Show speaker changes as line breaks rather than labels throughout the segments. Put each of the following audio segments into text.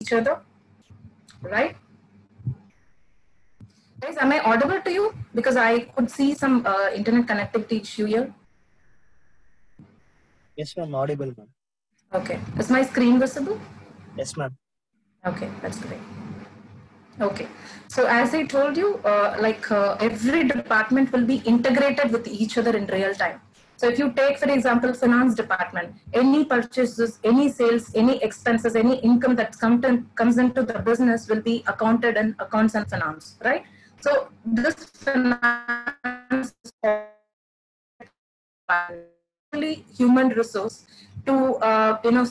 each other, right? Guys, am I audible to you? Because I could see some internet connectivity issue here.
Yes, ma'am. Audible, ma'am.
Okay. Is my screen visible?
Yes, ma'am.
Okay, that's great. Okay. So as I told you, every department will be integrated with each other in real time. So if you take, for example, finance department, any purchases, any sales, any expenses, any income that comes into the business will be accounted in accounts and finance, right? So this finance human resource to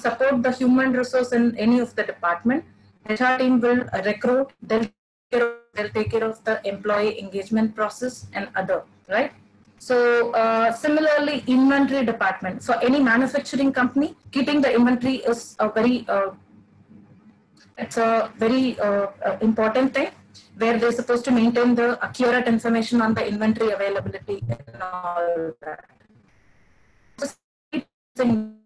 support the human resource in any of the department. HR team will recruit, they'll take care of the employee engagement process and other, right? So similarly, inventory department. For any manufacturing company, keeping the inventory is a very important thing, where they're supposed to maintain the accurate information on the inventory availability and all that. An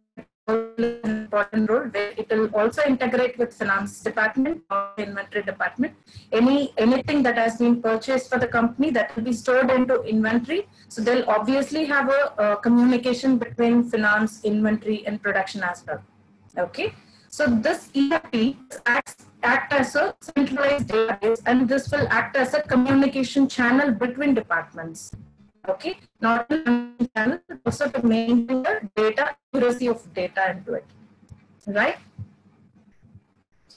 important role, where it will also integrate with finance department or inventory department. Anything that has been purchased for the company, that will be stored into inventory. So they'll obviously have a communication between finance, inventory, and production as well. Okay. So this ERP act as a centralized database, and this will act as a communication channel between departments. Okay, not only channel, but also to maintain the data accuracy of data into it, right?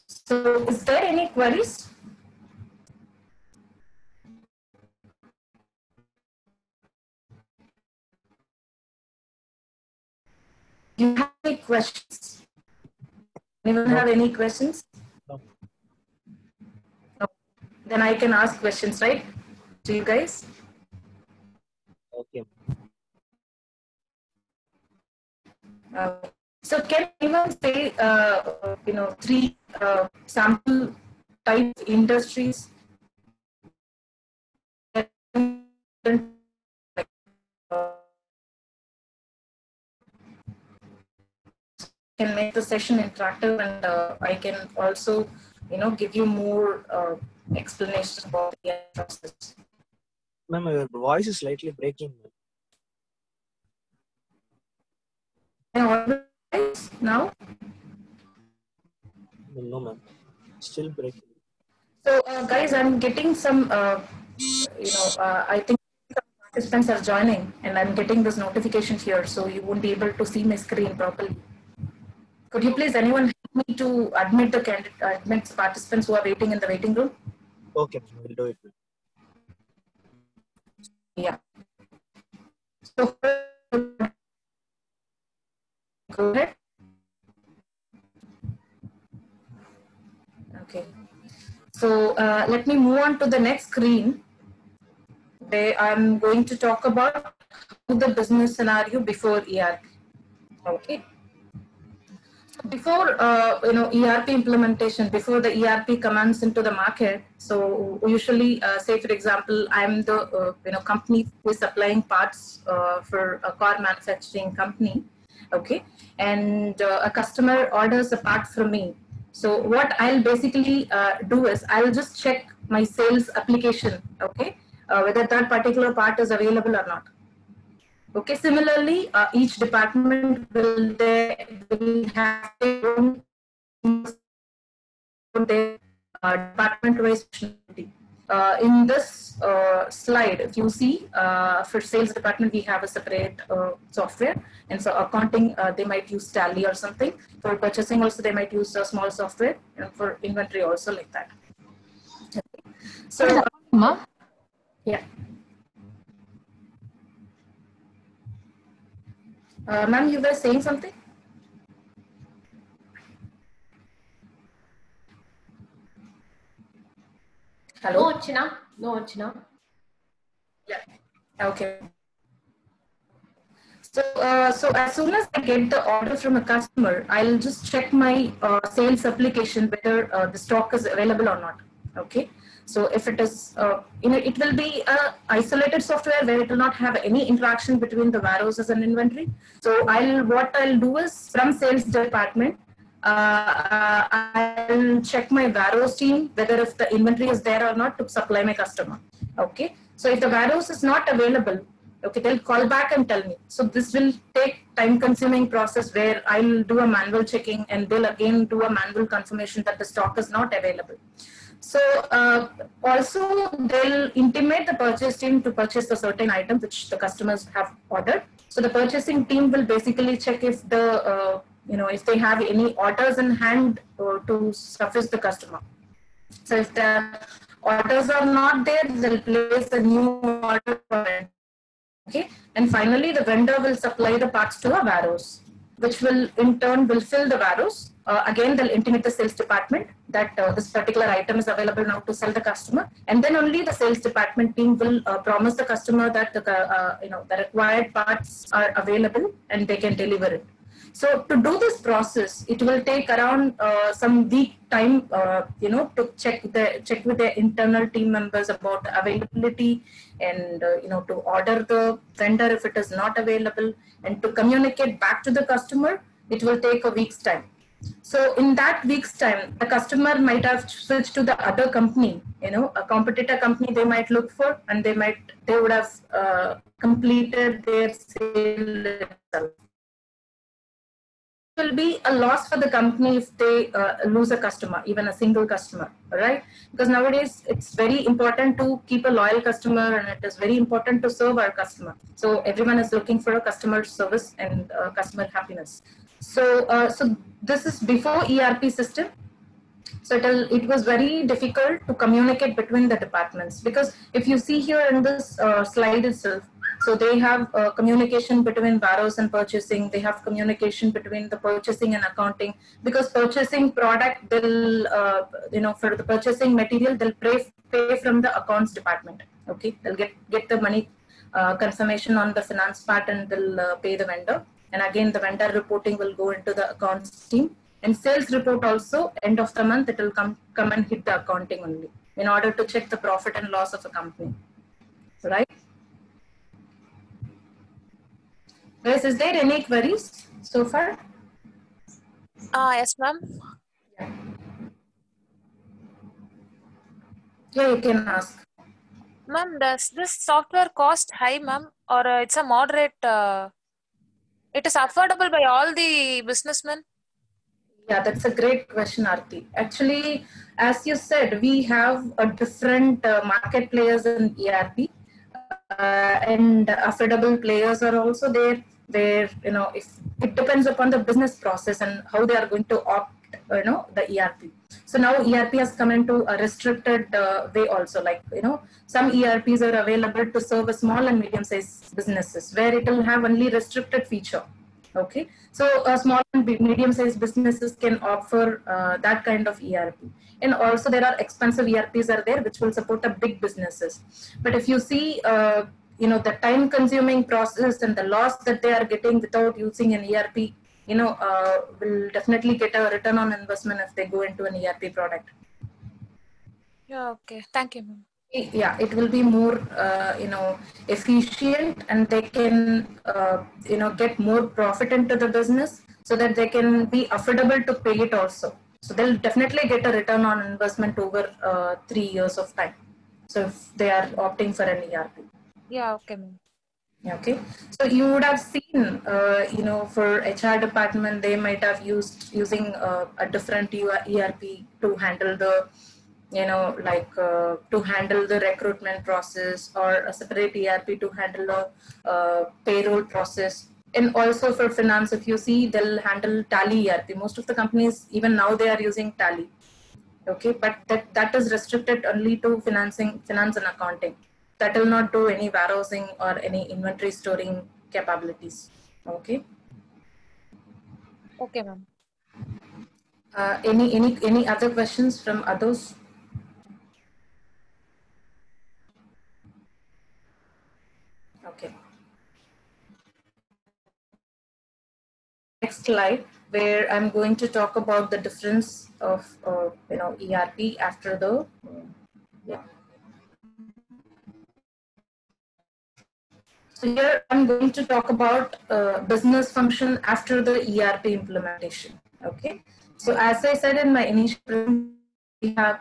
So, is there any queries? Do you have any questions? Anyone have any questions?
No.
No. Then I can ask questions, right? To you guys.
Okay.
So can anyone say, 3 sample type industries that can make the session interactive, and I can also, give you more explanations about the process.
Ma'am, your voice is slightly breaking.
Now?
No, ma'am. Still breaking.
So, guys, I'm getting some, I think participants are joining, and I'm getting this notification here, so you won't be able to see my screen properly. Could you please, anyone help me to admit the participants who are waiting in the waiting room?
Okay, we'll do it.
Yeah. So, go ahead. Okay. So let me move on to the next screen. I'm going to talk about the business scenario before ERP. Okay. Before ERP implementation, before the ERP comes into the market, so usually, say for example, I'm the company who is supplying parts for a car manufacturing company, okay, and a customer orders a part from me. So what I'll basically do is I'll just check my sales application, okay, whether that particular part is available or not. Okay, similarly, each department will have their own department-wise functionality. In this slide, if you see, for sales department, we have a separate software. And so accounting, they might use Tally or something. For purchasing also, they might use a small software. And for inventory also like that. Okay. So, yeah. Ma'am, you were saying something? Hello?
No, Archana. No, Archana.
Yeah. Okay. So, so as soon as I get the order from a customer, I'll just check my sales application whether the stock is available or not. Okay. So if it is, it will be a isolated software where it will not have any interaction between the warehouses and inventory. So what I'll do is from sales department, I'll check my warehouse team whether if the inventory is there or not to supply my customer. Okay. So if the warehouse is not available, okay, they'll call back and tell me. So this will take time consuming process where I'll do a manual checking and they'll again do a manual confirmation that the stock is not available. So also they'll intimate the purchase team to purchase a certain item which the customers have ordered. So the purchasing team will basically check if the if they have any orders in hand to suffice the customer. So if the orders are not there, they'll place a new order for it. Okay, and finally the vendor will supply the parts to a warehouse, which will in turn will fill the warehouse. Again, they'll intimate the sales department that this particular item is available now to sell the customer, and then only the sales department team will promise the customer that the required parts are available and they can deliver it. So to do this process, it will take around some week time, to check with the internal team members about availability, and to order the vendor if it is not available, and to communicate back to the customer. It will take a week's time. So in that week's time, the customer might have switched to the other company, a competitor company they might look for, and they would have completed their sale itself. Will be a loss for the company if they lose a customer, even a single customer, right? Because nowadays it's very important to keep a loyal customer, and it is very important to serve our customer. So everyone is looking for a customer service and customer happiness. So this is before ERP system. So it was very difficult to communicate between the departments, because if you see here in this slide itself, so they have communication between warehouse and purchasing. They have communication between the purchasing and accounting, because purchasing product, they'll, for the purchasing material, they'll pay from the accounts department. Okay, they'll get the money confirmation on the finance part, and they'll pay the vendor. And again, the vendor reporting will go into the accounts team. And sales report also, end of the month, it will come and hit the accounting only in order to check the profit and loss of a company, right? Guys, is there any queries so far?
Yes, ma'am.
Yeah, you can ask.
Ma'am, does this software cost high, ma'am, or it's a moderate? It is affordable by all the businessmen?
Yeah, that's a great question, Aarti. Actually, as you said, we have a different market players in ERP, and affordable players are also there. Where if it depends upon the business process and how they are going to opt, the ERP. So now ERP has come into a restricted way also. Like some ERPs are available to serve a small and medium-sized businesses, where it will have only restricted feature. Okay, so small and medium-sized businesses can offer that kind of ERP, and also there are expensive ERPs are there which will support the big businesses. But if you see, the time-consuming process and the loss that they are getting without using an ERP, will definitely get a return on investment if they go into an ERP product.
Yeah. Okay. Thank you, ma'am.
Yeah, it will be more efficient, and they can get more profit into the business, so that they can be affordable to pay it also. So they'll definitely get a return on investment over 3 years of time. So if they are opting for an ERP.
Yeah. Okay, ma'am.
Okay, so you would have seen, for HR department, they might have using a different ERP to handle the to handle the recruitment process, or a separate ERP to handle the payroll process. And also for finance, if you see, they'll handle Tally ERP. Most of the companies, even now, they are using Tally. Okay, but that is restricted only to finance and accounting. That will not do any warehousing or any inventory storing capabilities. Okay.
Okay, ma'am.
Any other questions from others? Okay. Next slide, where I'm going to talk about the difference of ERP after the yeah. So here I'm going to talk about business function after the ERP implementation. Okay. So as I said in my initial presentation, we have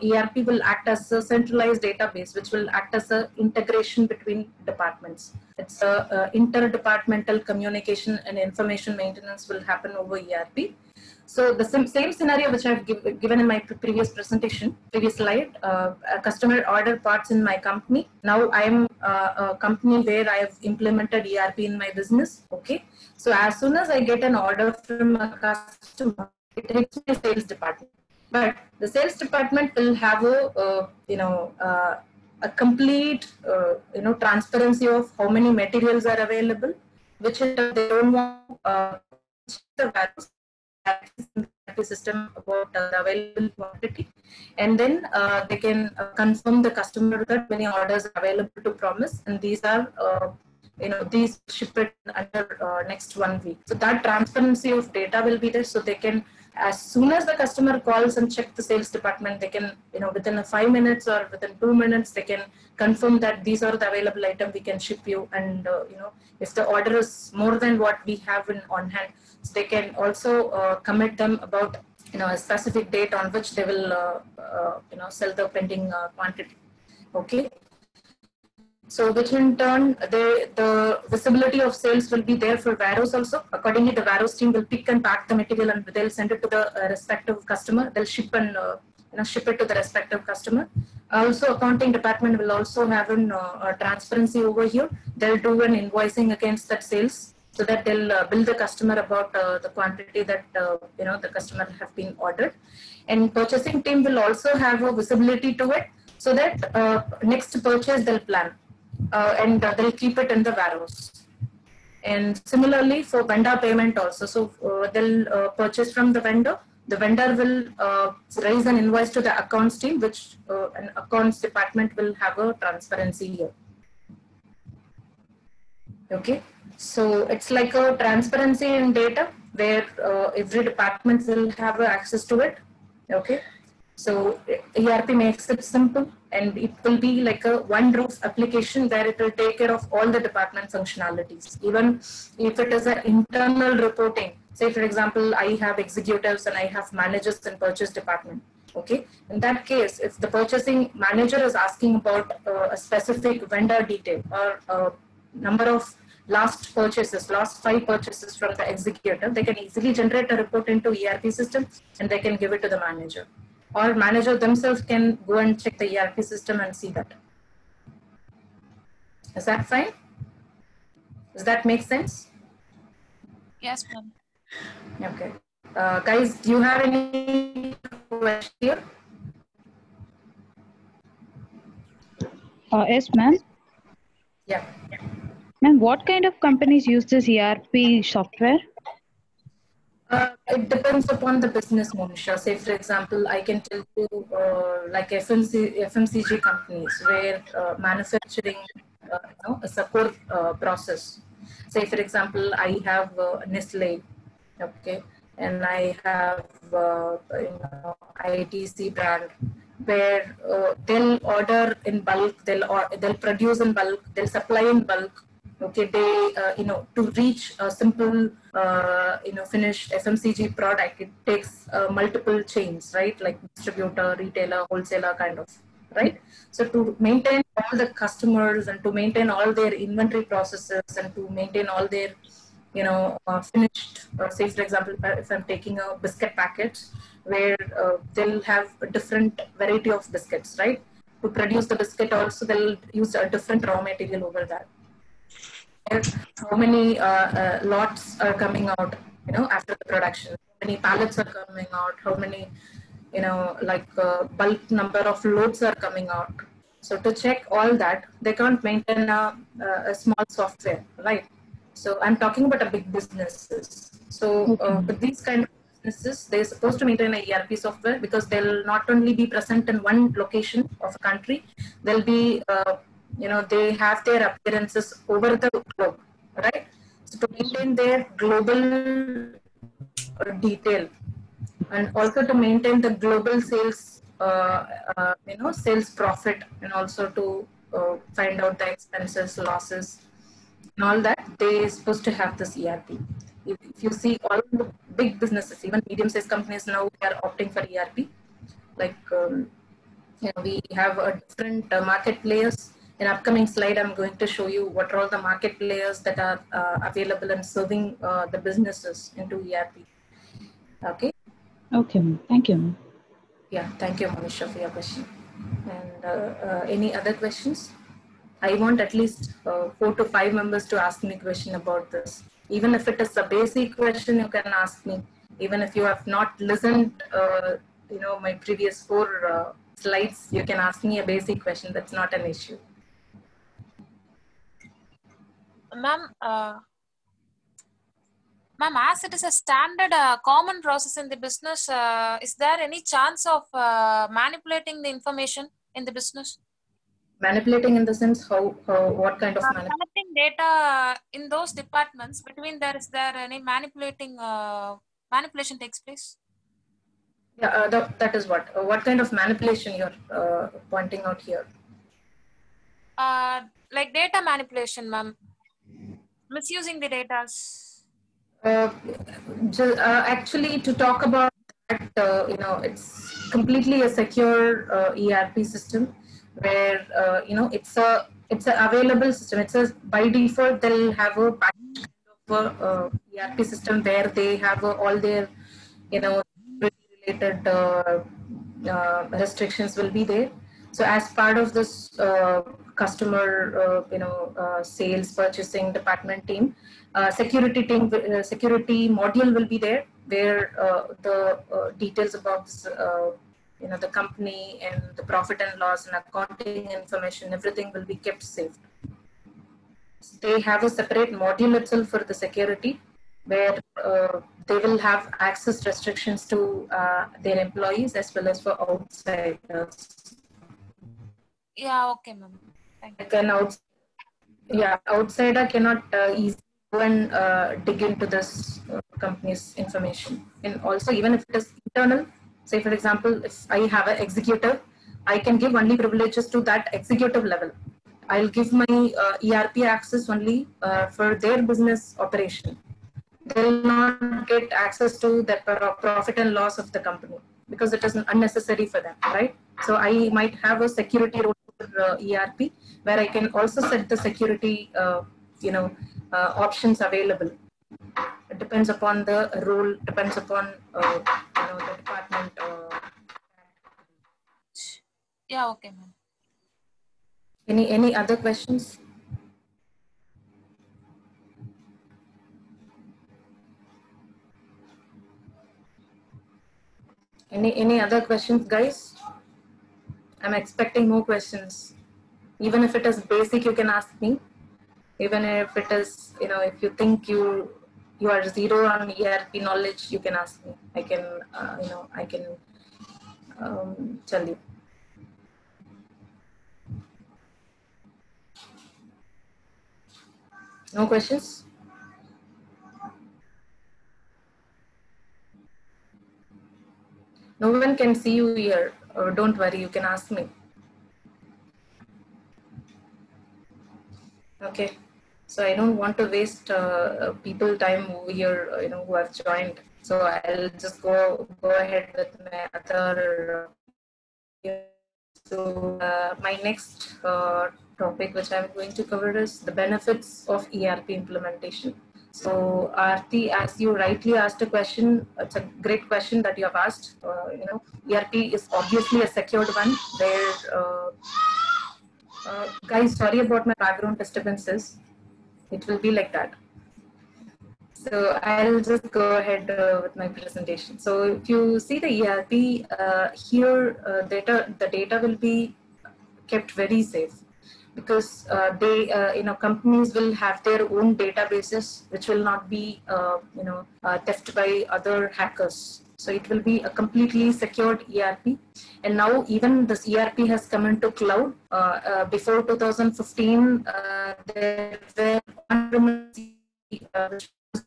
ERP will act as a centralized database, which will act as an integration between departments. It's a interdepartmental communication and information maintenance will happen over ERP. So the same scenario which I've given in my previous presentation, previous slide, a customer order parts in my company. Now I am a company where I have implemented ERP in my business. Okay. So as soon as I get an order from a customer, it hits my sales department. But the sales department will have a complete transparency of how many materials are available, which they don't want the system about the available quantity, and then they can confirm the customer that many orders are available to promise, and these are these ship it under next 1 week. So that transparency of data will be there, so they can, as soon as the customer calls and check the sales department, they can, within 5 minutes or within 2 minutes, they can confirm that these are the available item we can ship you. And, if the order is more than what we have on hand, so they can also commit them about, a specific date on which they will, sell the pending quantity. Okay. So which in turn, the visibility of sales will be there for warehouse also. Accordingly, the warehouse team will pick and pack the material and they'll send it to the respective customer. They'll ship and ship it to the respective customer. Also, accounting department will also have a transparency over here. They'll do an invoicing against that sales, so that they'll bill the customer about the quantity that the customer have been ordered. And purchasing team will also have a visibility to it, so that next purchase they'll plan. And they'll keep it in the warehouse. And similarly for vendor payment also. So they'll purchase from the vendor. The vendor will raise an invoice to the accounts team, which an accounts department will have a transparency here. Okay. So it's like a transparency in data where every department will have access to it. Okay. So ERP makes it simple, and it will be like a one roof application where it will take care of all the department functionalities. Even if it is an internal reporting, say for example, I have executives and I have managers in purchase department. Okay. In that case, if the purchasing manager is asking about a specific vendor detail or number of last 5 purchases from the executive, they can easily generate a report into ERP system and they can give it to the manager. Or manager themselves can go and check the ERP system and see that. Is that fine? Does that make sense?
Yes, ma'am.
Okay. Guys, do you have any questions here?
Yes, ma'am.
Yeah.
Ma'am, what kind of companies use this ERP software?
It depends upon the business, Monisha. Say, for example, I can tell you like FMCG companies where manufacturing is a core process. Say, for example, I have Nestle, okay, and I have ITC brand, where they'll order in bulk, they'll produce in bulk, they'll supply in bulk. Okay, they to reach a simple finished FMCG product, it takes multiple chains, right? Like distributor, retailer, wholesaler kind of, right? So to maintain all the customers and to maintain all their inventory processes and to maintain all their finished, say for example, if I'm taking a biscuit packet where they'll have a different variety of biscuits, right? To produce the biscuit also, they'll use a different raw material over that. How many lots are coming out, after the production, how many pallets are coming out, how many, bulk number of loads are coming out. So to check all that, they can't maintain a small software, right? So I'm talking about a big businesses. So with these kind of businesses, they're supposed to maintain a ERP software because they'll not only be present in one location of a country, they'll be they have their appearances over the globe, right? So to maintain their global detail and also to maintain the global sales, sales profit, and also to find out the expenses, losses, and all that, they're supposed to have this ERP. if you see all the big businesses, even medium-sized companies now are opting for ERP. Like we have a different market players. In upcoming slide, I'm going to show you what are all the market players that are available and serving the businesses into ERP. Okay.
Okay, ma'am. Thank you, ma'am.
Yeah, thank you, Manisha, for your question. And any other questions? I want at least 4 to 5 members to ask me a question about this. Even if it is a basic question, you can ask me. Even if you have not listened, my previous 4 slides, you can ask me a basic question. That's not an issue.
Ma'am, ma'am, as it is a standard common process in the business, is there any chance of manipulating the information in the business?
Manipulating in the sense what kind of manipulation?
Collecting data in those departments between there, is there any manipulation takes place?
Yeah, that is what kind of manipulation you're pointing out here?
Like data manipulation, ma'am. Misusing the data.
Actually, to talk about that, it's completely a secure ERP system where it's a available system. It's a by default they'll have a package kind of ERP system where they have all their related restrictions will be there. So as part of this customer sales purchasing department team, security module will be there where the details about the company and the profit and loss and accounting information, everything will be kept safe. So they have a separate module itself for the security where they will have access restrictions to their employees as well as for outsiders.
Yeah, okay, ma'am. Thank you.
Outsider cannot easily go and dig into this company's information. And also, even if it is internal, say for example, if I have an executive, I can give only privileges to that executive level. I'll give my ERP access only for their business operation. They'll not get access to the profit and loss of the company because it is unnecessary for them, right? So I might have a security role for ERP where I can also set the security, options available. It depends upon the role, depends upon the department.
Yeah, okay, ma'am.
Any other questions? Any other questions, guys? I'm expecting more questions. Even if it is basic, you can ask me. Even if it is, if you think you are zero on ERP knowledge, you can ask me. I can, tell you. No questions? No one can see you here. Don't worry, you can ask me. Okay, so I don't want to waste people time over here, who have joined. So I'll just go ahead with my other. So my next topic, which I'm going to cover, is the benefits of ERP implementation. So Aarti, as you rightly asked a question, it's a great question that you have asked. ERP is obviously a secured one where, guys, sorry about my background disturbances. It will be like that. So I'll just go ahead with my presentation. So if you see the ERP here, the data will be kept very safe because companies will have their own databases which will not be theft by other hackers. So it will be a completely secured ERP. And now even this ERP has come into cloud. Before 2015, there were on-premise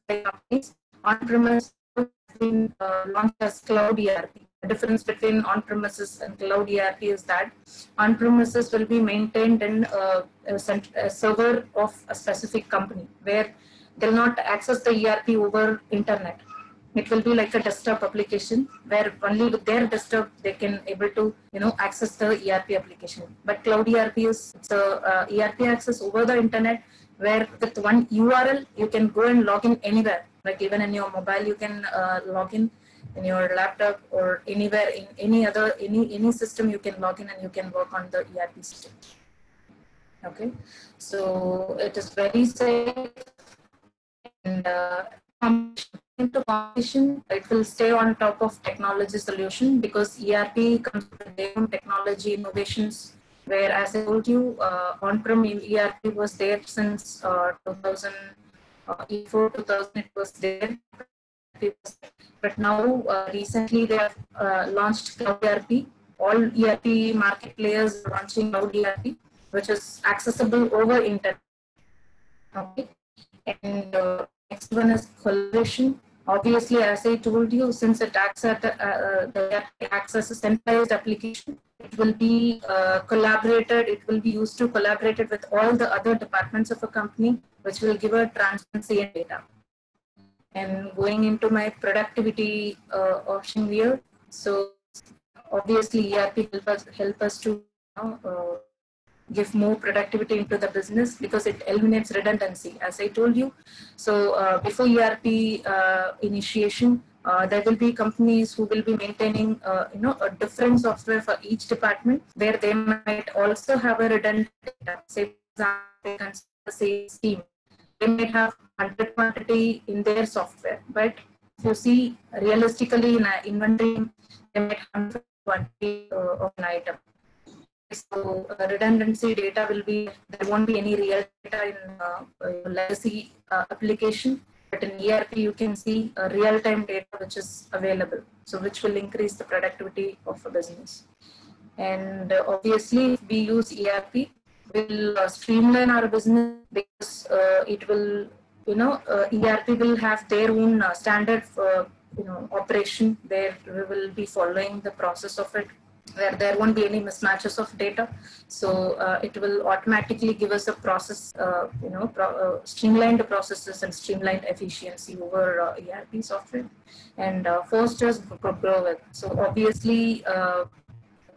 companies. On-premise has been launched as cloud ERP. The difference between on-premises and cloud ERP is that on-premises will be maintained in a server of a specific company, where they'll not access the ERP over internet. It will be like a desktop application where only with their desktop they can able to access the ERP application. But cloud ERP is ERP access over the internet, where with one URL you can go and log in anywhere. Like even in your mobile you can log in your laptop, or anywhere in any system you can log in and you can work on the ERP system. Okay, so it is very safe, and into competition, it will stay on top of technology solution, because ERP comes with their own technology innovations, where, as I told you, on-prem ERP was there since 2000, before 2000 it was there. But now recently they have launched cloud ERP. All ERP market players are launching cloud ERP, which is accessible over internet. Okay, and next one is collaboration. Obviously, as I told you, since it acts as a centralized application, it will be collaborated. It will be used to collaborate with all the other departments of a company, which will give a transparency in data. And going into my productivity option here, so obviously ERP help us to give more productivity into the business, because it eliminates redundancy, as I told you. So before ERP initiation, there will be companies who will be maintaining a different software for each department, where they might also have a redundant data. Say, for example, the sales team, they might have 100 quantity in their software, but if you see realistically in an inventory, they might have 100 quantity of an item. So redundancy data will be, there won't be any real data in legacy application, but in ERP you can see real-time data which is available, so which will increase the productivity of a business. And obviously, if we use ERP, will streamline our business, because it will, ERP will have their own standard operation, where we will be following the process of it, where there won't be any mismatches of data. So it will automatically give us a process, streamlined processes and streamlined efficiency over ERP software, and fosters growth. So obviously,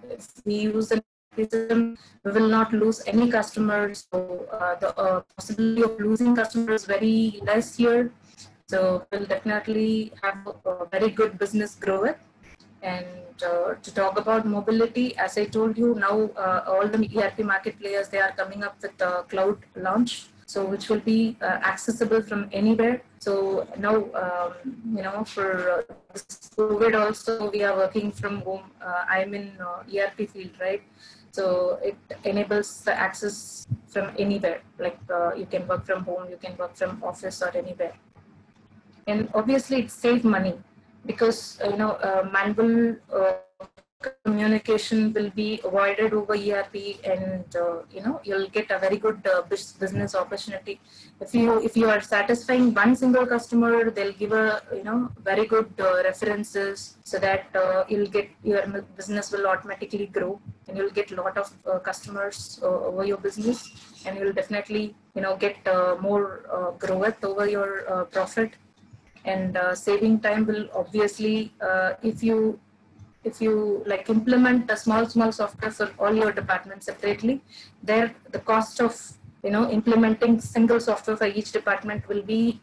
if we use an system, we will not lose any customers. So the possibility of losing customers is very less here. So we'll definitely have a very good business growth. And to talk about mobility, as I told you, now all the ERP market players, they are coming up with the cloud launch, so which will be accessible from anywhere. So now, for this COVID also, we are working from home. I'm in ERP field, right? So it enables the access from anywhere. Like you can work from home, you can work from office or anywhere. And obviously, it saves money, because manual communication will be avoided over ERP, and you'll get a very good business opportunity. If you are satisfying one single customer, they'll give a very good references, so that you'll get, your business will automatically grow, and you'll get a lot of customers over your business, and you'll definitely get more growth over your profit. And saving time will obviously, if you like implement a small software for all your departments separately, there the cost of implementing single software for each department will be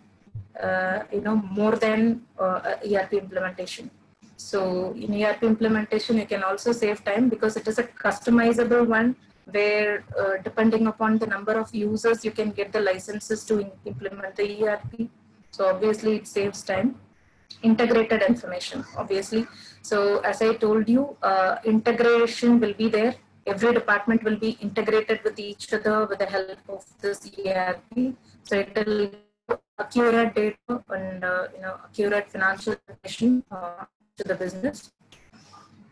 more than ERP implementation. So in ERP implementation, you can also save time, because it is a customizable one, where depending upon the number of users, you can get the licenses to implement the ERP. So obviously it saves time. Integrated information, obviously. So as I told you, integration will be there. Every department will be integrated with each other with the help of this ERP. So it will accurate data and accurate financial information to the business.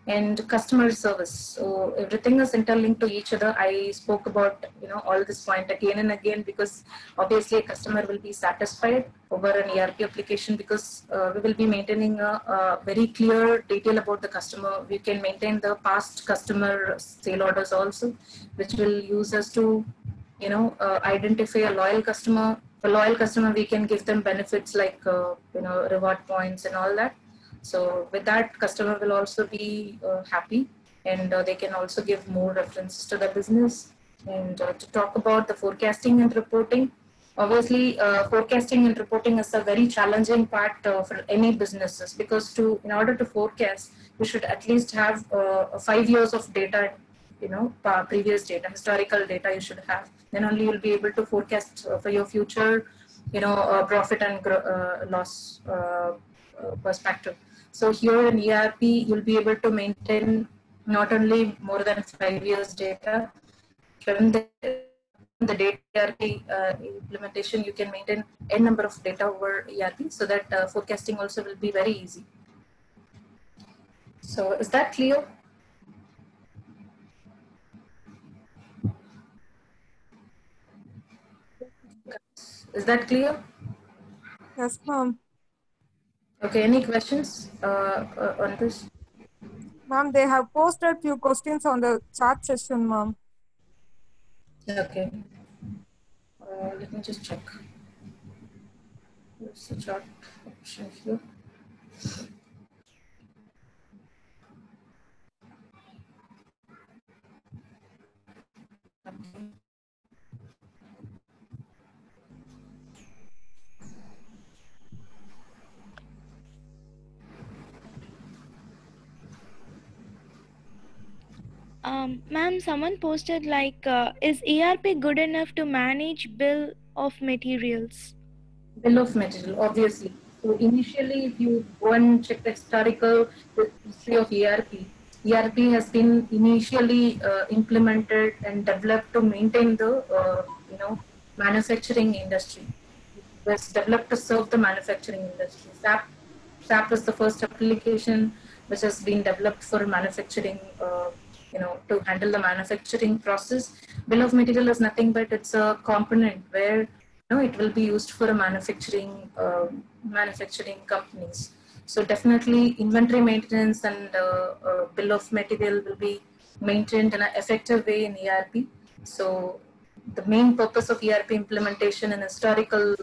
And customer service. So everything is interlinked to each other. I spoke about all this point again and again, because obviously a customer will be satisfied over an ERP application, because we will be maintaining a very clear detail about the customer. We can maintain the past customer sale orders also, which will use us to identify a loyal customer a loyal customer, we can give them benefits like, reward points and all that. So with that, customer will also be happy, and they can also give more references to the business. And to talk about the forecasting and reporting, obviously, forecasting and reporting is a very challenging part for any businesses, because in order to forecast, we should at least have 5 years of data, previous data, historical data you should have. Then only you'll be able to forecast for your future, profit and loss perspective. So here in ERP, you'll be able to maintain not only more than 5 years data, from the data ERP implementation, you can maintain n number of data over ERP, so that forecasting also will be very easy. So is that clear? Is that clear?
Yes, ma'am.
Okay, any questions on this?
Ma'am, they have posted few questions on the chat session, ma'am.
Okay. Let me just check. What's the chart option here? Okay.
Ma'am, someone posted like, is ERP good enough to manage bill of materials?
Bill of material, obviously. So initially, if you go and check the historical history of ERP has been initially implemented and developed to maintain the manufacturing industry. It was developed to serve the manufacturing industry. SAP is the first application which has been developed for manufacturing. To handle the manufacturing process. Bill of material is nothing but it's a component where it will be used for a manufacturing companies. So definitely inventory maintenance and bill of material will be maintained in an effective way in ERP. So the main purpose of ERP implementation in historical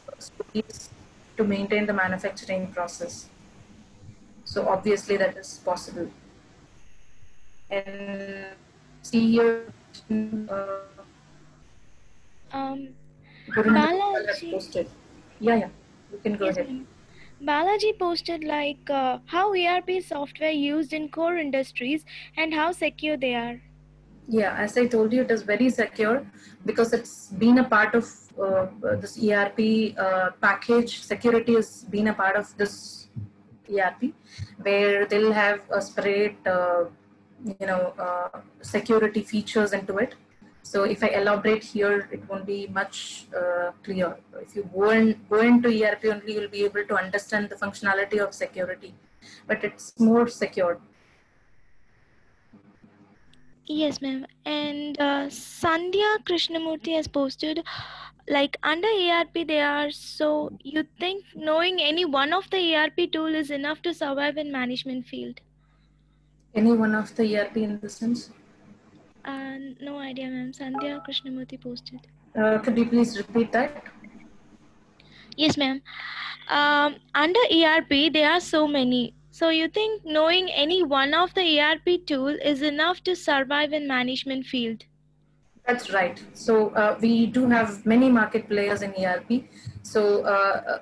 is to maintain the manufacturing process. So obviously that is possible. And see here,
Balaji.
posted. Yeah, you can go
Yes,
ahead.
ma'am. Balaji posted like, how ERP software used in core industries and how secure they are.
Yeah, as I told you, it is very secure because it's been a part of this ERP package. Security has been a part of this ERP, where they'll have a separate, security features into it. So if I elaborate here, it won't be much clear. If you go into ERP only, you'll be able to understand the functionality of security, but it's more secure.
Yes, ma'am. And Sandhya Krishnamurthy has posted like, under ERP they are, so you think knowing any one of the ERP tool is enough to survive in management field?
Any one of the ERP in the sense?
No idea, ma'am. Sandhya Krishnamurthy posted.
Could you please repeat that?
Yes, ma'am. Under ERP there are so many. So you think knowing any one of the ERP tool is enough to survive in management field?
That's right. So we do have many market players in ERP. So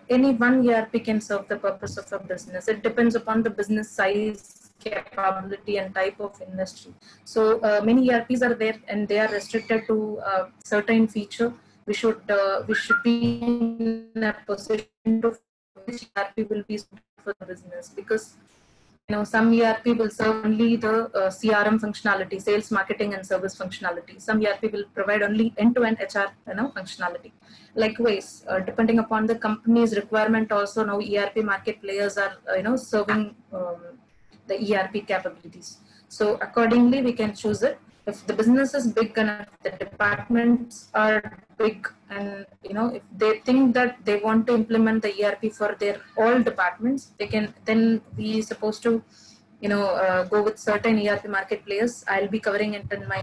any one ERP can serve the purpose of a business. It depends upon the business size, capability, and type of industry. So many ERPs are there, and they are restricted to certain feature. We should be in a position to which ERP will be suited for the business, because some ERP will serve only the CRM functionality, sales, marketing, and service functionality. Some ERP will provide only end-to-end HR, functionality. Likewise, depending upon the company's requirement, also now ERP market players are, serving the ERP capabilities. So accordingly, we can choose it. If the business is big enough, the departments are big, and if they think that they want to implement the ERP for their all departments, they can. Then we supposed to, go with certain ERP market players. I'll be covering it in my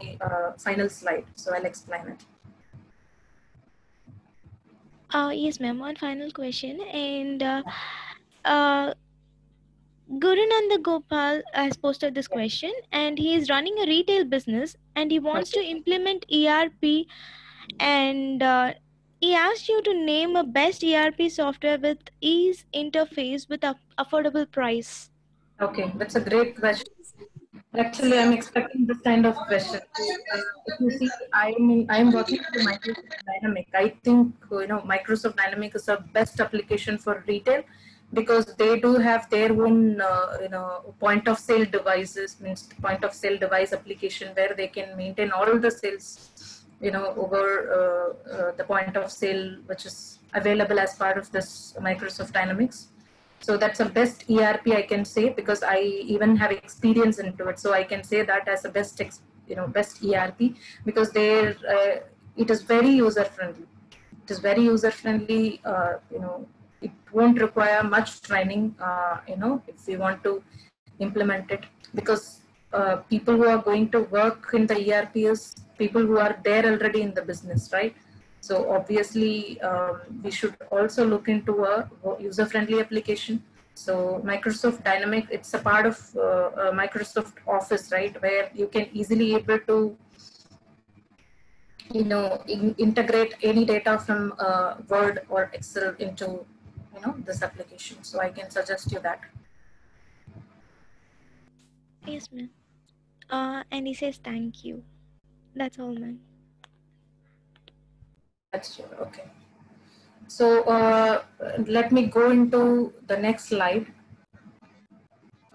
final slide, so I'll explain it.
Yes, ma'am. One final question, and Gurunanda Gopal has posted this question, and he is running a retail business, and he wants to implement ERP, and he asked you to name a best ERP software with ease interface with affordable price.
Okay, that's a great question. Actually, I'm expecting this kind of question. If you see, I'm working with Microsoft Dynamics. I think Microsoft Dynamics is the best application for retail because they do have their own point of sale devices, means point of sale device application where they can maintain all the sales over the point of sale which is available as part of this Microsoft Dynamics. So that's the best ERP I can say because I even have experience into it. So I can say that as a best ERP because it is very user friendly. It is very user friendly. It won't require much training. If we want to implement it because people who are going to work in the ERP is people who are there already in the business, right? So obviously, we should also look into a user-friendly application. So Microsoft Dynamics, it's a part of Microsoft Office, right? Where you can easily able to, integrate any data from Word or Excel into, this application. So I can suggest you that.
Yes, ma'am. And he says thank you. That's all, ma'am.
That's true. Okay. So let me go into the next slide.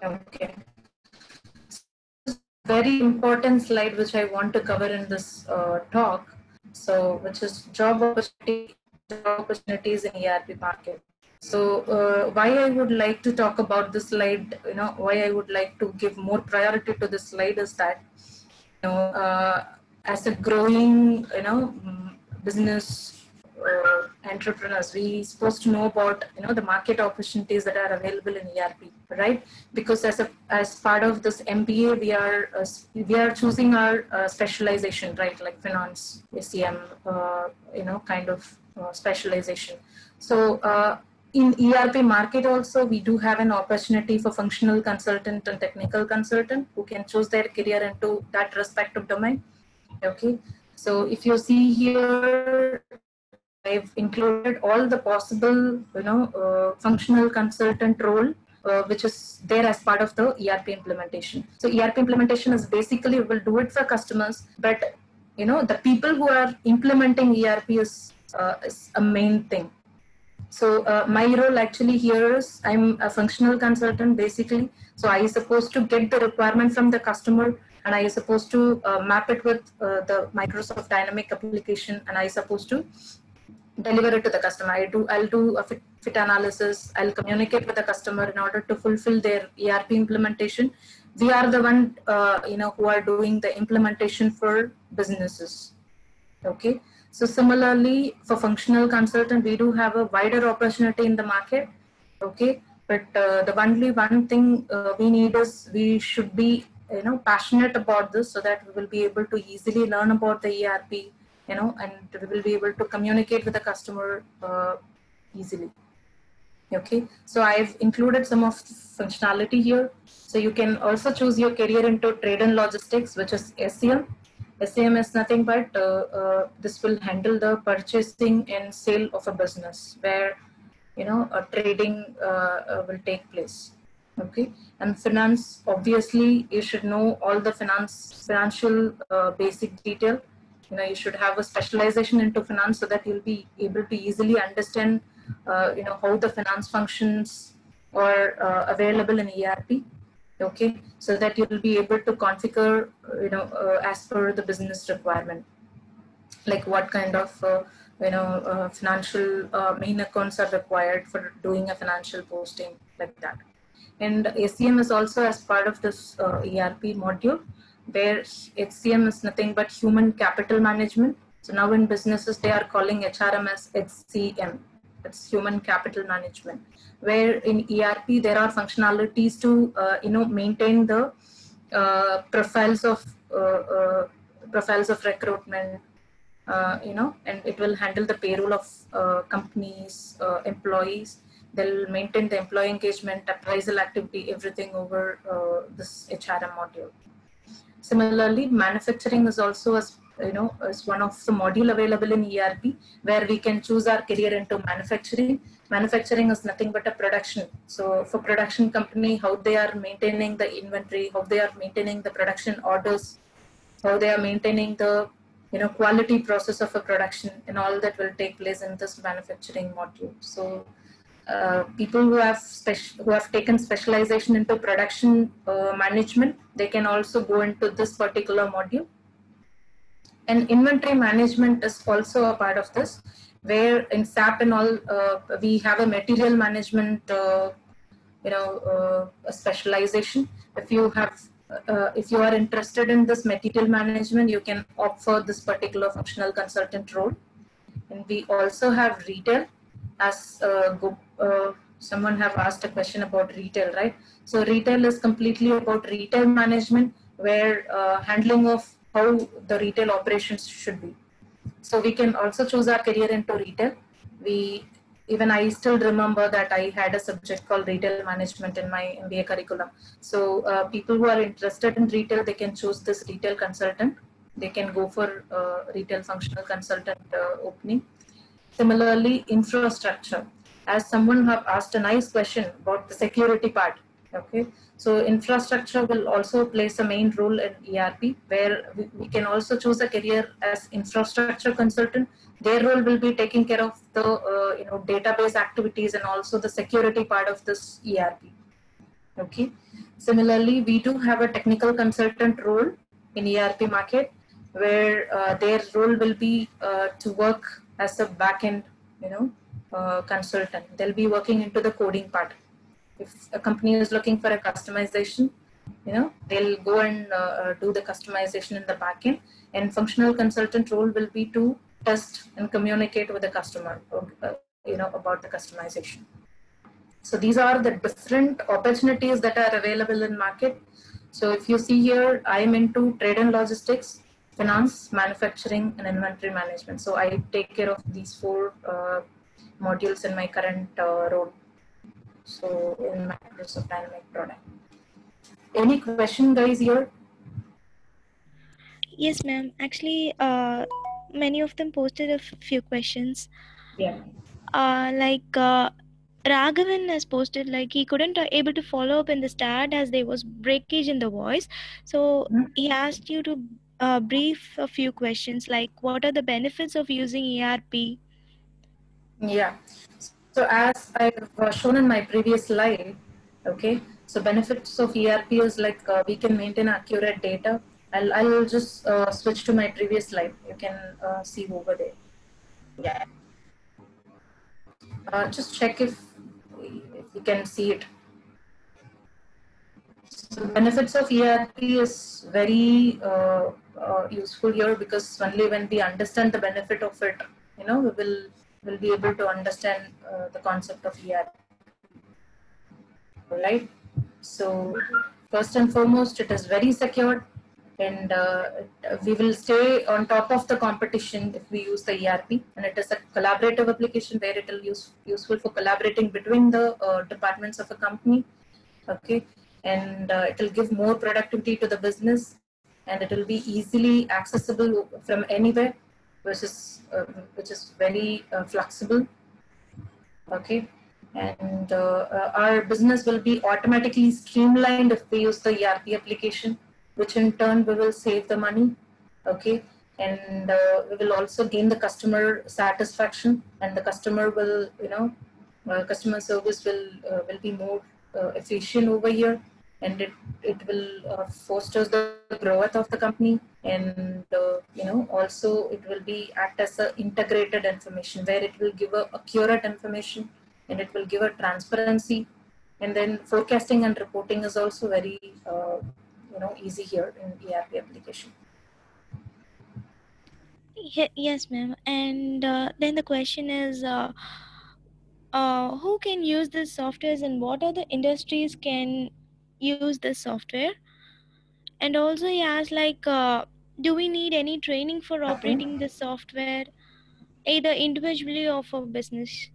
Okay. Very important slide which I want to cover in this talk. So which is job opportunities in ERP market. So why I would like to talk about this slide, why I would like to give more priority to this slide is that, as a growing, business entrepreneurs, we supposed to know about the market opportunities that are available in ERP, right? Because as part of this MBA, we are choosing our specialization, right? Like finance, SEM, kind of specialization. So in ERP market also, we do have an opportunity for functional consultant and technical consultant who can choose their career into that respective domain. Okay, so if you see here, I've included all the possible, functional consultant role, which is there as part of the ERP implementation. So ERP implementation is basically, we will do it for customers, but, the people who are implementing ERP is a main thing. So my role actually here is I'm a functional consultant basically. So I is supposed to get the requirement from the customer and I is supposed to map it with the Microsoft Dynamics application and I is supposed to deliver it to the customer. I'll do a fit analysis. I'll communicate with the customer in order to fulfill their ERP implementation. We are the one, who are doing the implementation for businesses. Okay. So similarly, for functional consultant, we do have a wider opportunity in the market. Okay. But the only one thing we need is we should be, passionate about this so that we will be able to easily learn about the ERP, and we will be able to communicate with the customer easily. Okay, so I've included some of the functionality here. So you can also choose your career into trade and logistics, which is SCM. SCM is nothing but this will handle the purchasing and sale of a business where, a trading will take place. Okay, and finance, obviously you should know all the financial basic detail. You should have a specialization into finance so that you'll be able to easily understand, how the finance functions are available in ERP. Okay, so that you will be able to configure, as per the business requirement, like what kind of, financial main accounts are required for doing a financial posting like that. And SCM is also as part of this ERP module, where HCM is nothing but human capital management. So now in businesses, they are calling HRM as HCM. It's human capital management, where in ERP, there are functionalities to, maintain the profiles of recruitment, and it will handle the payroll of companies, employees. They'll maintain the employee engagement, appraisal activity, everything over this HRM module. Similarly, manufacturing is also is one of the module available in ERP, where we can choose our career into manufacturing. Manufacturing is nothing but a production. So for production company, how they are maintaining the inventory, how they are maintaining the production orders, how they are maintaining the quality process of a production, and all that will take place in this manufacturing module. So people who have taken specialization into production management, they can also go into this particular module. And inventory management is also a part of this, where in SAP and all, we have a material management a specialization. If you are interested in this material management, you can opt for this particular functional consultant role. And we also have retail, as someone have asked a question about retail, right? So retail is completely about retail management, where handling of how the retail operations should be. So we can also choose our career into retail. Even I still remember that I had a subject called retail management in my MBA curriculum. So people who are interested in retail, they can choose this retail consultant. They can go for retail functional consultant opening. Similarly, infrastructure. As someone have asked a nice question about the security part. Okay, so infrastructure will also plays a main role in ERP, where we can also choose a career as infrastructure consultant. Their role will be taking care of the database activities and also the security part of this ERP. Okay. Similarly, we do have a technical consultant role in ERP market, where their role will be to work as a backend consultant. They'll be working into the coding part. If a company is looking for a customization, they'll go and do the customization in the backend. And functional consultant role will be to test and communicate with the customer, about the customization. So these are the different opportunities that are available in market. So if you see here, I am into trade and logistics, finance, manufacturing, and inventory management. So I take care of these 4 modules in my current role. So in Microsoft Dynamics product. Any question, guys, here?
Yes, ma'am. Actually, many of them posted a few questions.
Yeah.
Raghavan has posted like he couldn't able to follow up in the start as there was breakage in the voice. So he asked you to brief a few questions like what are the benefits of using ERP?
Yeah. So as I've shown in my previous slide, okay, so benefits of ERP is like we can maintain accurate data. I'll just switch to my previous slide. You can see over there. Yeah. Just check if you can see it. So benefits of ERP is very useful here, because only when we understand the benefit of it, we will be able to understand the concept of ERP. Right? So first and foremost, it is very secure, and we will stay on top of the competition if we use the ERP. And it is a collaborative application where it will useful for collaborating between the departments of a company. Okay, and it will give more productivity to the business, and it will be easily accessible from anywhere, which is very flexible. Okay. And our business will be automatically streamlined if we use the ERP application, which in turn we will save the money. Okay, and we will also gain the customer satisfaction, and the customer will, customer service will be more efficient over here, and it will foster the growth of the company, and also it will be act as a integrated information, where it will give a accurate information, and it will give a transparency. And then forecasting and reporting is also very easy here in ERP application.
Yes, ma'am. And then the question is who can use this software, and what are the industries can use this software? And also he asked like do we need any training for operating the software, either individually or for business?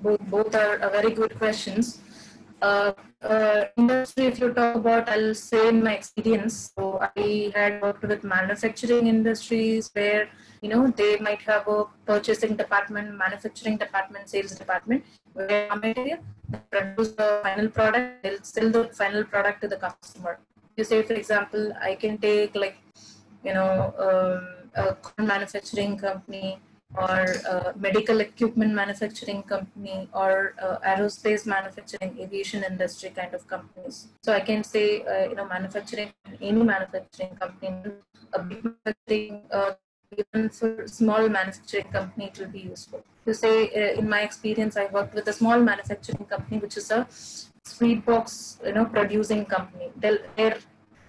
Both are very good questions. Industry, if you talk about, I'll say in my experience. So I had worked with manufacturing industries where, they might have a purchasing department, manufacturing department, sales department, where they produce the final product, they'll sell the final product to the customer. You say, for example, I can take like, a corn manufacturing company, or medical equipment manufacturing company, or aerospace manufacturing, aviation industry kind of companies. So I can say, manufacturing, any manufacturing company, a big manufacturing, even for small manufacturing company, it will be useful. To say, in my experience, I worked with a small manufacturing company, which is a sweet box, producing company. Their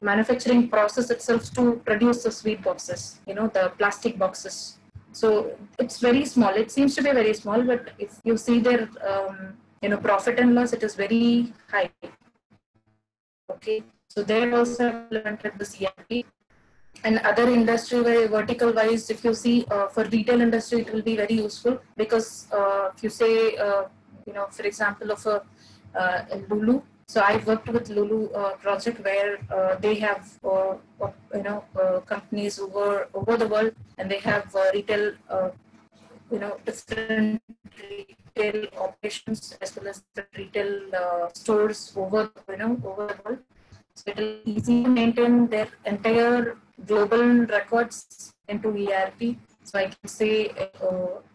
manufacturing process itself to produce the sweet boxes, the plastic boxes. So it's very small. It seems to be very small, but if you see their, profit and loss, it is very high. Okay, so they also implemented the ERP. And other industry vertical wise, if you see, for retail industry, it will be very useful, because if you say, for example, of a Lulu. So I worked with Lulu project where they have companies over the world, and they have retail different retail operations, as well as the retail stores over the world. So it will easy to maintain their entire global records into ERP. So I can say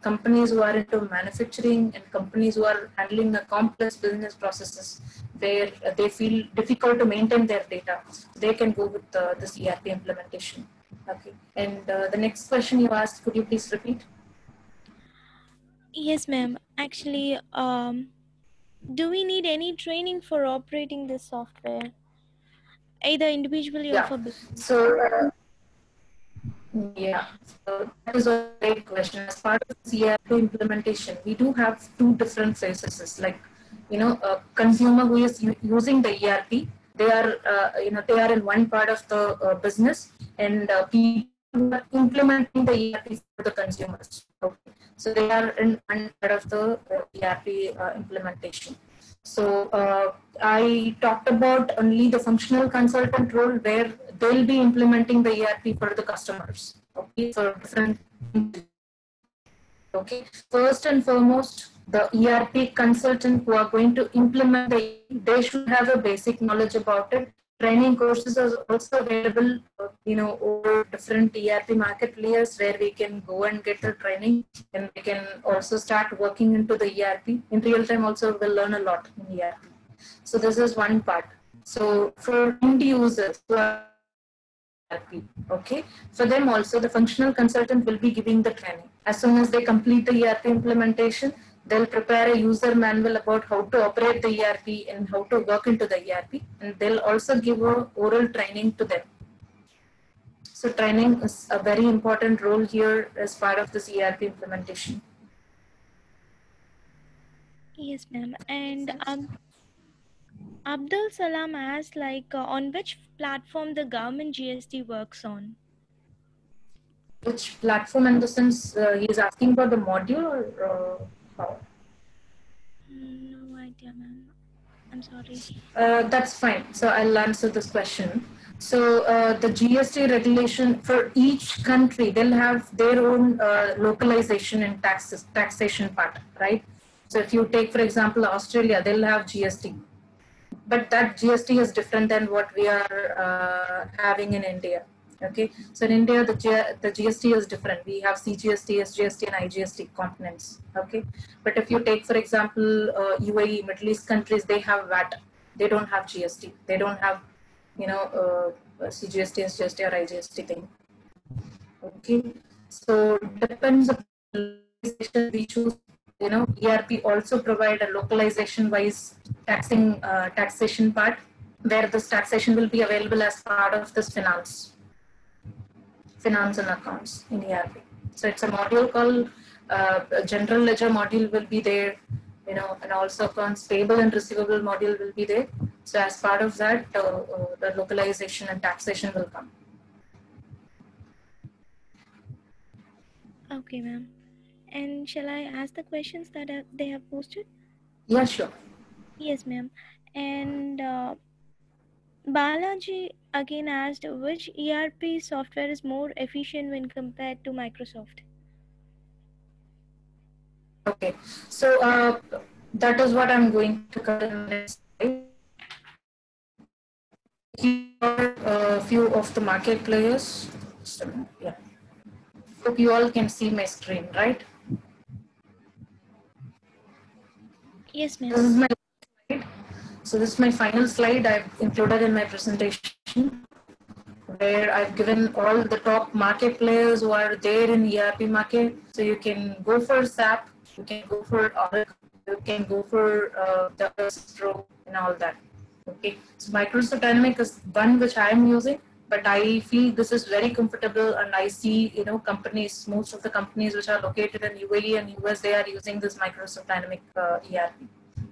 companies who are into manufacturing and companies who are handling the complex business processes where they feel difficult to maintain their data, they can go with this ERP implementation. Okay. And the next question you asked, could you please repeat?
Yes, ma'am. Actually, do we need any training for operating this software, either individually or for business?
So, so that is a great question. As part of the ERP implementation, we do have two different phases. Like, a consumer who is using the ERP, they are, they are in one part of the business, and people who are implementing the ERP for the consumers. Okay. So they are in one part of the ERP implementation. So I talked about only the functional consultant role, where they'll be implementing the ERP for the customers. Okay, for different. Okay, first and foremost, the ERP consultant who are going to implement they should have a basic knowledge about it. Training courses are also available, over different ERP market players, where we can go and get the training, and we can also start working into the ERP. In real time also, we'll learn a lot in ERP. So this is one part. So for end users who are ERP, okay, for them also the functional consultant will be giving the training. As soon as they complete the ERP implementation, they'll prepare a user manual about how to operate the ERP and how to work into the ERP, and they'll also give a oral training to them. So training is a very important role here as part of this ERP implementation.
Yes, ma'am. And Abdul Salam asked, on which platform the government GST works on?
Which platform, in the sense he is asking for the module, or how?
No idea, ma'am. I'm sorry.
That's fine. So I'll answer this question. So the GST regulation for each country, they'll have their own localization in taxation part, right? So if you take, for example, Australia, they'll have GST. But that GST is different than what we are having in India. Okay, so in India, the GST is different. We have CGST, SGST, and IGST components. Okay, but if you take, for example, UAE, Middle East countries, they have VAT. They don't have GST. They don't have, CGST, SGST, or IGST thing. Okay, so depends on the localization we choose. ERP also provide a localization-wise taxation part, where this taxation will be available as part of this finance and accounts in ERP. So it's a module called General Ledger module will be there. and also accounts payable and receivable module will be there. So as part of that, the localization and taxation will come.
Okay, ma'am. And shall I ask the questions that they have posted?
Yeah, sure.
Yes, ma'am. And Balaji again asked, which ERP software is more efficient when compared to Microsoft?
Okay, so that is what I'm going to cover in the next slide. Here are a few of the market players. Just a minute, yeah. Hope you all can see my screen, right?
Yes,
This is
ma'am.
my slide. So this is my final slide I've included in my presentation, where I've given all the top market players who are there in ERP market. So you can go for SAP, you can go for Oracle, you can go for the Pro and all that. Okay, so Microsoft Dynamics is one which I am using, but I feel this is very comfortable, and I see companies, most of the companies which are located in UAE and US, they are using this Microsoft Dynamics ERP.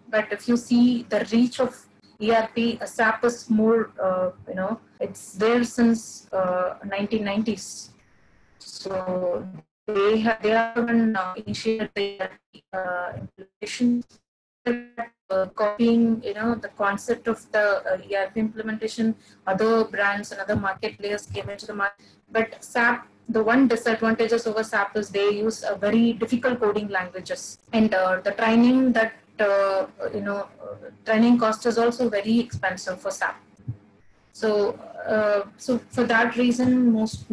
But if you see the reach of ERP, SAP is more, it's there since 1990s. So they haven't initiated the implementation, copying, the concept of the ERP implementation. Other brands and other market players came into the market. But SAP, the one disadvantages over SAP is they use a very difficult coding languages, and the training that training cost is also very expensive for SAP. So, so for that reason, most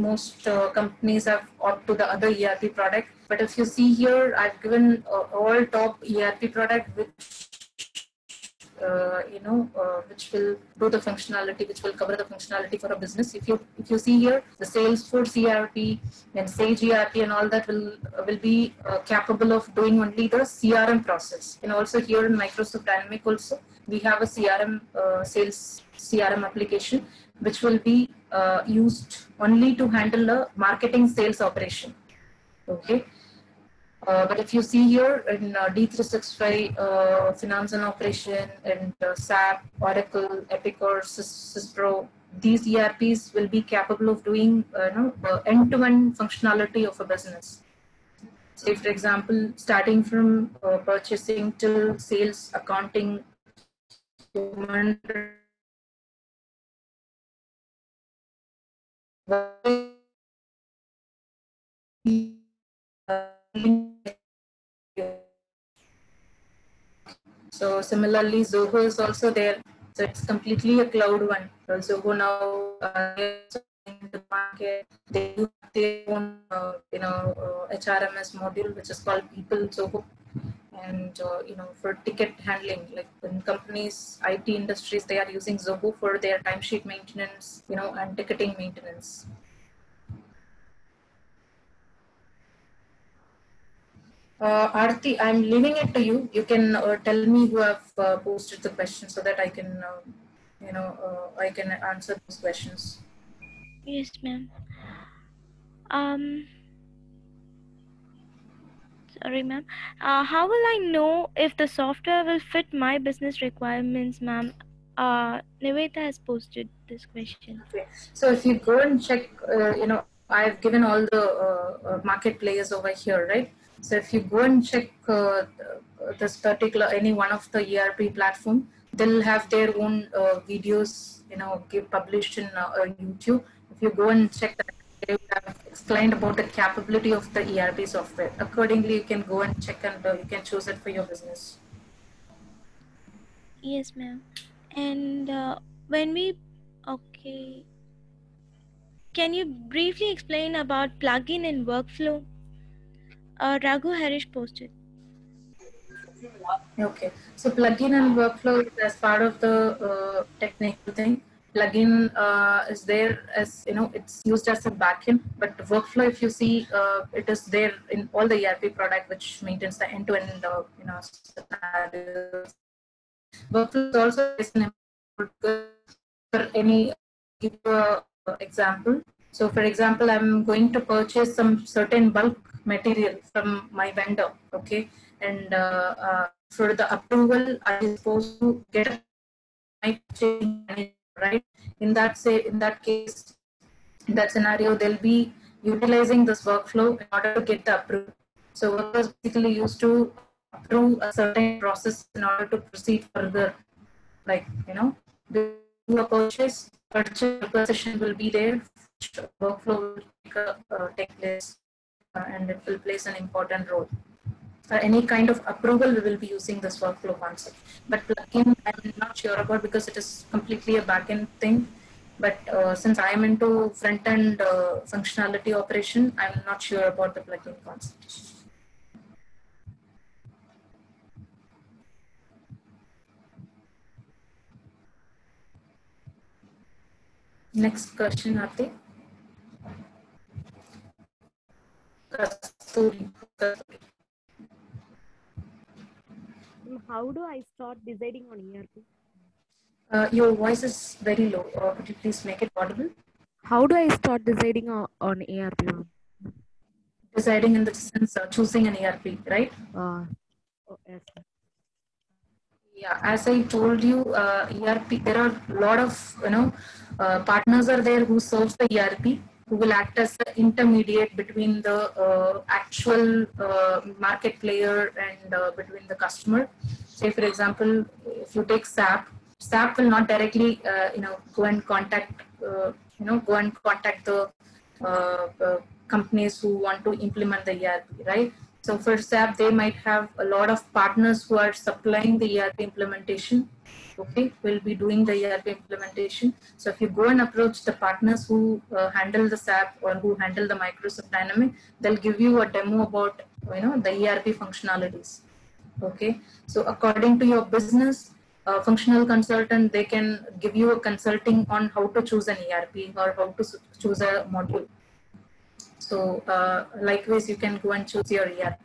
companies have opted to the other ERP product. But if you see here, I've given all top ERP product which will do the functionality, which will cover the functionality for a business. If you see here, the Salesforce ERP and Sage ERP and all that will be capable of doing only the CRM process. And also here in Microsoft Dynamics also, we have a CRM sales CRM application, which will be used only to handle the marketing sales operation. Okay. But if you see here in D365 Finance and Operation, and SAP, Oracle, Epicor, Syspro, these ERPs will be capable of doing end-to-end functionality of a business. Say, for example, starting from purchasing till sales, accounting, human So similarly, Zoho is also there. So it's completely a cloud one. Zoho now in the market, they do their own HRMS module, which is called People Zoho. And for ticket handling, like in companies, IT industries, they are using Zoho for their timesheet maintenance, and ticketing maintenance. Aarti, I'm leaving it to you. You can tell me who have posted the question so that I can, I can answer those questions.
Yes, ma'am. Sorry, ma'am. How will I know if the software will fit my business requirements, ma'am? Nivetha has posted this question.
Okay. So if you go and check, I've given all the market players over here, right? So if you go and check this particular, any one of the ERP platform, they'll have their own videos, published in YouTube. If you go and check that, they have explained about the capability of the ERP software. Accordingly, you can go and check, and you can choose it for your business.
Yes, ma'am. And when we, okay, can you briefly explain about plugin and workflow? Raghu Harish posted.
Okay, so plugin and workflow is as part of the technical thing. Plugin is there as, it's used as a backend, but workflow, if you see, it is there in all the ERP product which maintains the end-to-end, scenarios. Workflow is also for any, give you a example. So for example, I'm going to purchase some certain bulk material from my vendor, okay? And for the approval, are you supposed to get a change, right? In that case, in that scenario, they'll be utilizing this workflow in order to get the approval. So workers basically used to approve a certain process in order to proceed further. Like, do a purchase session will be there, workflow will take place, and it will place an important role. Any kind of approval, we will be using this workflow concept. But plugin, I'm not sure about because it is completely a backend thing. But since I am into front-end functionality operation, I'm not sure about the plugin concept. Next question, Aarti. Kasturi.
How do I start deciding on ERP?
Your voice is very low. Could you please make it audible?
How do I start deciding on ERP?
Deciding in the sense choosing an ERP, right?
Yes.
Yeah, as I told you, ERP, there are a lot of partners are there who serves the ERP, who will act as the intermediate between the actual market player and between the customer. Say, for example, if you take SAP, SAP will not directly go and contact the companies who want to implement the ERP, right? So for SAP, they might have a lot of partners who are supplying the ERP implementation. Okay, will be doing the ERP implementation. So if you go and approach the partners who handle the SAP or who handle the Microsoft Dynamics, they'll give you a demo about the ERP functionalities. Okay, so according to your business, functional consultant, they can give you a consulting on how to choose an ERP or how to choose a module. So likewise, you can go and choose your ERP.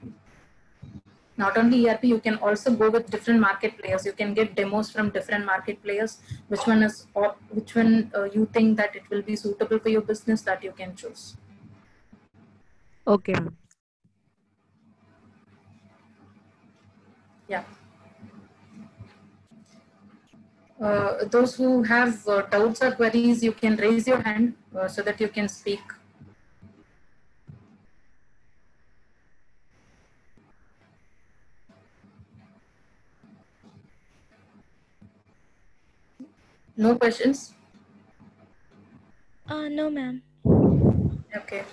Not only ERP, you can also go with different market players. You can get demos from different market players. Which one you think that it will be suitable for your business, that you can choose.
Okay.
Yeah. Those who have doubts or queries, you can raise your hand so that you can speak. No questions?
No, ma'am.
Okay.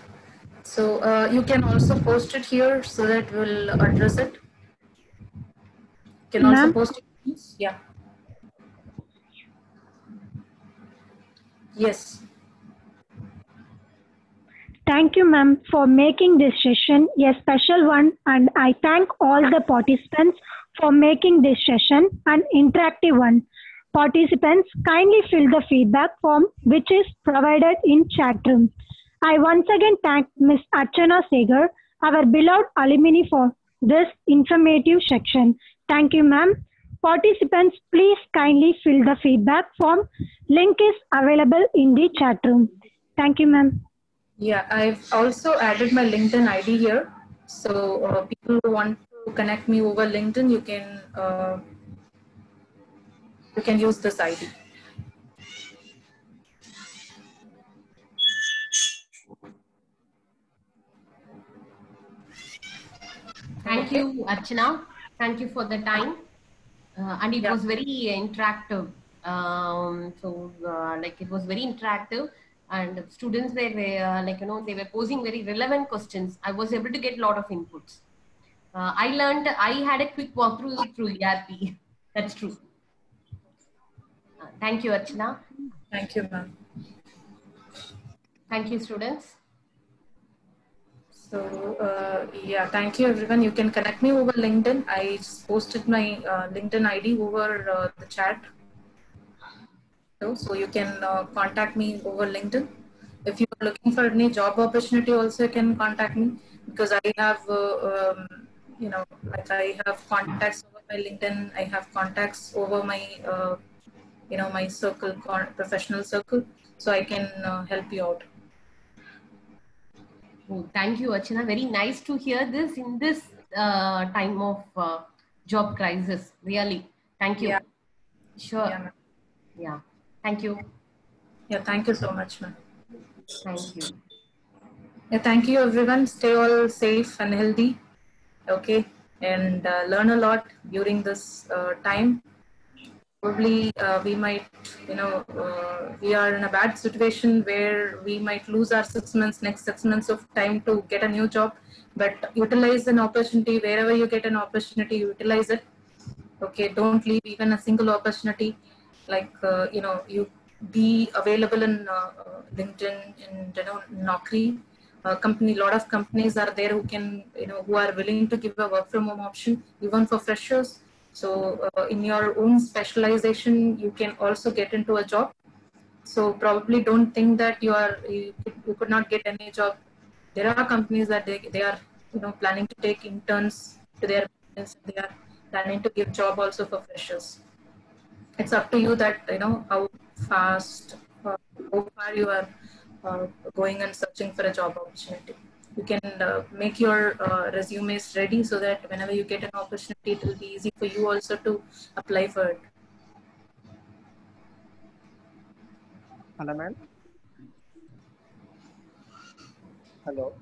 So you can also post it here so that we'll address it. You can also post it. Yeah. Yes.
Thank you, ma'am, for making this session a special one, and I thank all the participants for making this session an interactive one. Participants, kindly fill the feedback form which is provided in chat room. I once again thank Ms. Archana Segar, our beloved alumni, for this informative section. Thank you, ma'am. Participants, please kindly fill the feedback form. Link is available in the chat room. Thank you, ma'am.
Yeah, I've also added my LinkedIn ID here. So people who want to connect me over LinkedIn, you can use this ID.
Thank you, Archana. Thank you for the time. And it was very interactive. It was very interactive, and students were they were posing very relevant questions. I was able to get a lot of inputs. I had a quick walkthrough through ERP. That's true. Thank you, Archana.
Thank you, ma'am.
Thank you, students.
So yeah, thank you everyone. You can connect me over LinkedIn. I just posted my LinkedIn ID over the chat. So you can contact me over LinkedIn. If you are looking for any job opportunity, also you can contact me, because I have I have contacts over my LinkedIn. I have contacts over my my circle, professional circle, so I can help you out.
Oh, thank you, Archana. Very nice to hear this in this time of job crisis. Really. Thank you.
Yeah.
Sure.
Yeah, ma'am.
Yeah. Thank you.
Yeah, thank you so much, ma'am.
Thank you.
Yeah, thank you, everyone. Stay all safe and healthy. Okay, and learn a lot during this time. Probably we might, we are in a bad situation where we might lose our 6 months, next 6 months of time to get a new job. But utilize an opportunity wherever you get an opportunity, utilize it. Okay, don't leave even a single opportunity. Like you be available in LinkedIn and Naukri. Lot of companies are there who can, who are willing to give a work from home option even for freshers. So in your own specialization, you can also get into a job. So probably don't think that you could not get any job. There are companies that they are planning to take interns to their business. They are planning to give job also for freshers. It's up to you that how fast, how far you are going and searching for a job opportunity. You can make your resumes ready so that whenever you get an opportunity, it will be easy for you also to apply for it.
Hello, ma'am. Hello.